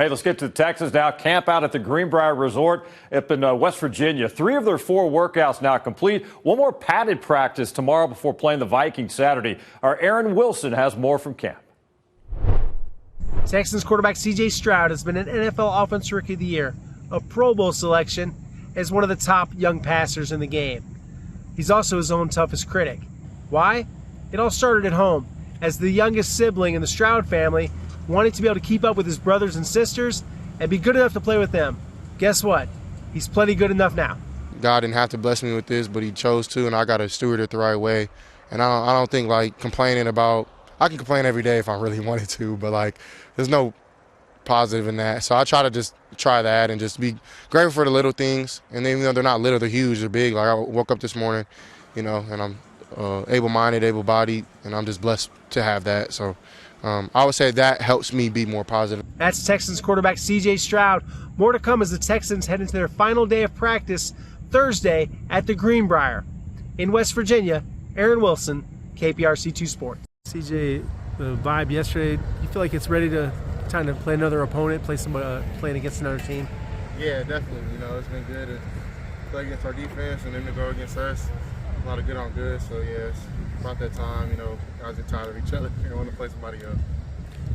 Hey, let's get to the Texans now. Camp out at the Greenbrier Resort up in West Virginia. 3 of their 4 workouts now complete. One more padded practice tomorrow before playing the Vikings Saturday. Our Aaron Wilson has more from camp. Texans quarterback C.J. Stroud has been an NFL Offensive Rookie of the Year, a Pro Bowl selection, as one of the top young passers in the game. He's also his own toughest critic. Why? It all started at home, as the youngest sibling in the Stroud family wanted to be able to keep up with his brothers and sisters and be good enough to play with them. Guess what? He's plenty good enough now. God didn't have to bless me with this, but he chose to, and I got to steward it the right way. And I don't think, like, complaining about – I can complain every day if I really wanted to, but, like, there's no positive in that. So I try to just try that and just be grateful for the little things. And even though they're not little, they're huge, they're big. Like, I woke up this morning, and I'm able-minded, able-bodied, and I'm just blessed to have that. So I would say that helps me be more positive. That's Texans quarterback C.J. Stroud. More to come as the Texans head into their final day of practice Thursday at the Greenbrier. In West Virginia, Aaron Wilson, KPRC2 Sports. C.J., the vibe yesterday, you feel like it's ready to time to play another opponent, playing against another team? Yeah, definitely. It's been good to play against our defense and then to go against us. A lot of good on good, so yeah, it's about that time. Guys are tired of each other and want to play somebody else.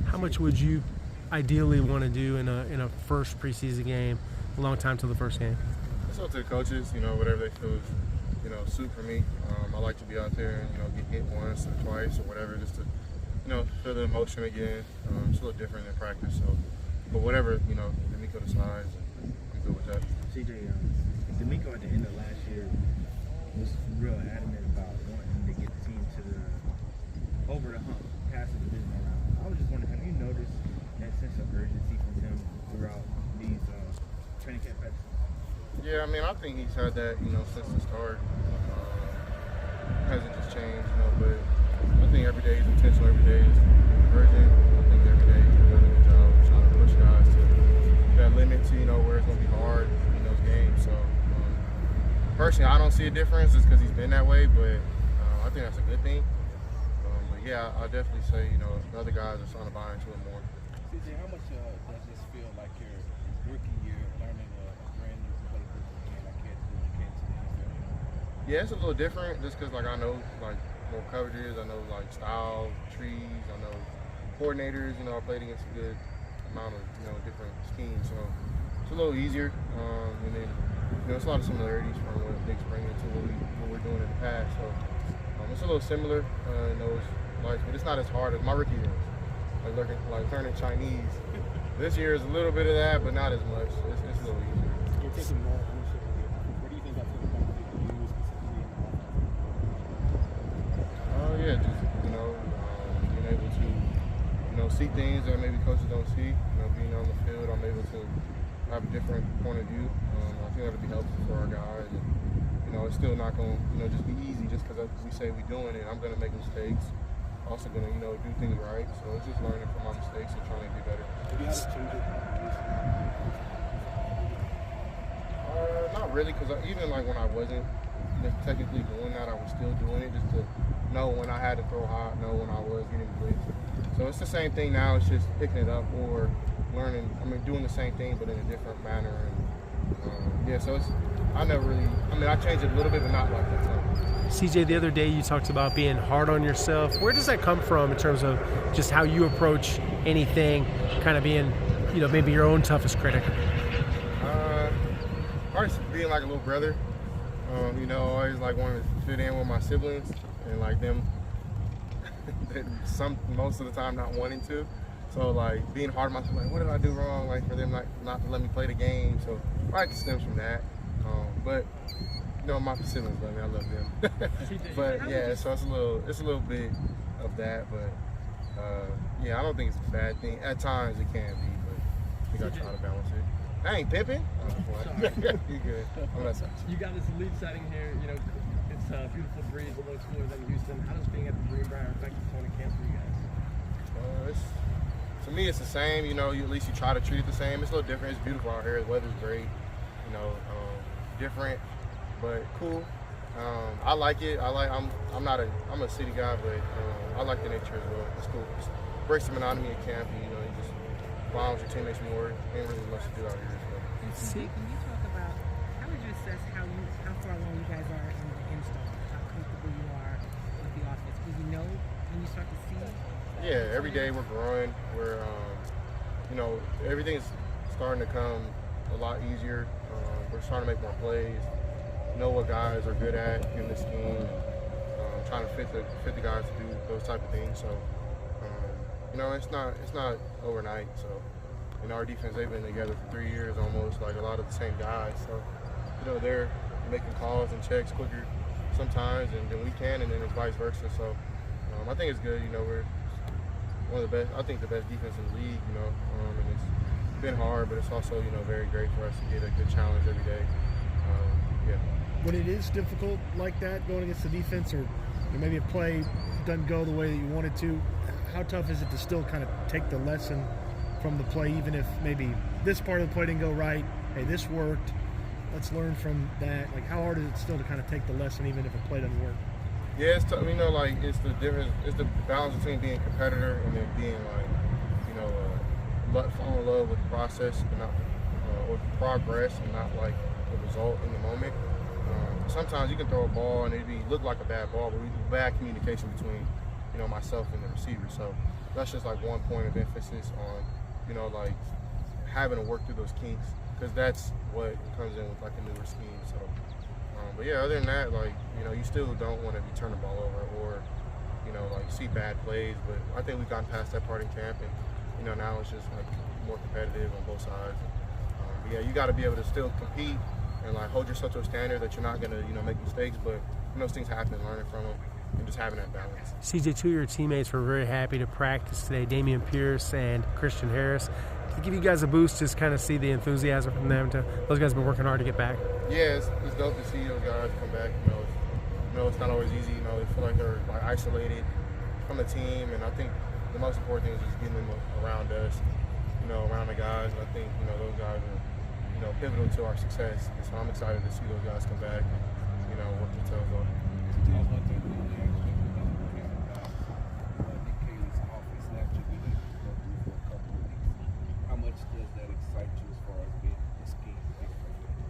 How much would you ideally want to do in a first preseason game, a long time till the first game? It's up to the coaches, whatever they feel is, suit for me. I like to be out there and, get hit once or twice or whatever, just to, feel the emotion again. It's a little different than practice, so, but whatever, D'Amico decides, I'm good with that. C.J., D'Amico at the end of last year was real adamant about wanting to get the team over the hump, past the divisional round. I was just wondering, have you noticed that sense of urgency from him throughout these training camp practices? Yeah, I think he's had that, since the start. Hasn't just changed, but I think every day is intentional, every day is urgent. I think every day he's doing a good job of trying to push guys to that limit to, where it's going to be hard in those games. So, personally, I don't see a difference just because he's been that way, but I think that's a good thing. But yeah, I definitely say, the other guys are starting to buy into it more. C.J., how much does this feel like your rookie year, learning a brand new playbook again, like you came to the NFL? Yeah, it's a little different just because, I know, more coverages. I know, style, trees. I know coordinators. I played against a good amount of, different schemes. So it's a little easier. And then, it's a lot of similarities from what Nick's bringing to what we're doing in the past. So it's a little similar in those lights, but it's not as hard as my rookie year was. Learning Chinese. This year is a little bit of that, but not as much. It's a little easier. You're taking more ownership of it. What do you think that's going to benefit you specifically in the offense? Yeah, just being able to see things that maybe coaches don't see. Being on the field, I'm able to have a different point of view. I think that'll be helpful for our guys. And, it's still not going to just be easy just because we say we're doing it. I'm going to make mistakes. Also going to do things right. So it's just learning from my mistakes and trying to be better. Have you had to change it? Not really, because even when I wasn't technically doing that, I was still doing it just to know when I had to throw high, know when I was getting blitzed. So it's the same thing now. It's just picking it up or learning. Doing the same thing but in a different manner. And yeah, so it's. I never really. I changed it a little bit, but not like that time. C.J., the other day you talked about being hard on yourself. Where does that come from in terms of just how you approach anything, kind of being, maybe your own toughest critic? Probably being like a little brother. Always wanting to fit in with my siblings and them. Most of the time not wanting to. So being hard on myself, what did I do wrong? For them not to let me play the game. So probably stems from that. But my siblings love me. I love them. But yeah, so it's a little bit of that. But yeah, I don't think it's a bad thing. At times it can be, but you gotta try to balance it. I ain't pimping. You good? You got this elite setting here. It's a beautiful breeze, a little cooler than Houston. How does being at the Greenbrier affect the training camp for you guys? To me, it's the same. At least you try to treat it the same. It's a little different. It's beautiful out here. The weather's great. Different, but cool. I like it. I'm a city guy, but I like the nature as well. It's cool. It breaks the monotony of camp. And, you just clowns your teammates more. Ain't really much to do out here. So. CJ, can you talk about how would you assess how far along you guys are in the install? How comfortable you are with the offense? Because you know when you start to see. Yeah, every day we're growing. We're everything's starting to come a lot easier. We're starting to make more plays. Know what guys are good at in the scheme. Trying to fit the guys to do those type of things. So, it's not overnight. So, our defense, they've been together for 3 years almost, like a lot of the same guys. So, they're making calls and checks quicker sometimes than we can, and then it's vice versa. So, I think it's good. We're one of the best. I think the best defense in the league. And it's been hard, but it's also very great for us to get a good challenge every day. Yeah. When it is difficult like that, going against the defense, or maybe a play doesn't go the way that you wanted to, how tough is it to still kind of take the lesson from the play, even if maybe this part of the play didn't go right? Hey, this worked. Let's learn from that. Like, how hard is it still to kind of take the lesson, even if a play doesn't work? Yeah, it's tough. It's the difference. It's the balance between being a competitor and then being fall in love with the process and not or the progress and not like the result in the moment. Sometimes you can throw a ball and it look like a bad ball, but we do bad communication between myself and the receiver. So that's just like one point of emphasis on having to work through those kinks, because that's what comes in with like a newer scheme. So, but yeah, other than that, you still don't want to be turning the ball over or see bad plays. But I think we've gotten past that part in camp, and now it's just like more competitive on both sides. But yeah, you got to be able to still compete and hold yourself to a standard that you're not going to make mistakes, but those things happen, learning from them and just having that balance. CJ, two of your teammates were very happy to practice today, Damian Pierce and Christian Harris. To give you guys a boost, just kind of see the enthusiasm from them. Those guys have been working hard to get back. Yeah, it's dope to see those guys come back. It's not always easy. They feel like they're isolated from the team, and I think the most important thing is just getting them around us, around the guys. And I think those guys are pivotal to our success. And so I'm excited to see those guys come back and work their tails off.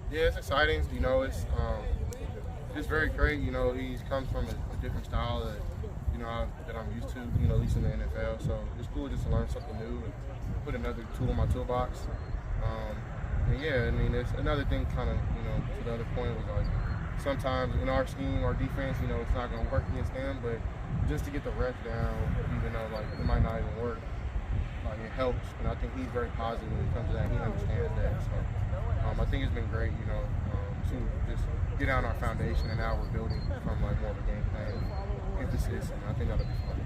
Yeah, it's exciting. It's very great. He comes from a different style that that I'm used to. At least in the NFL. So it's cool just to learn something new and put another tool in my toolbox. And yeah, it's another thing. Kind of to the other point was sometimes in our scheme, our defense, it's not going to work against them, but just to get the reps down, even though it might not even work, it helps. And I think he's very positive when it comes to that. He understands that. So. I think it's been great, to just get down our foundation, and now we're building from more of a game plan emphasis, and I think that'll be fun.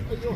Hey, yo.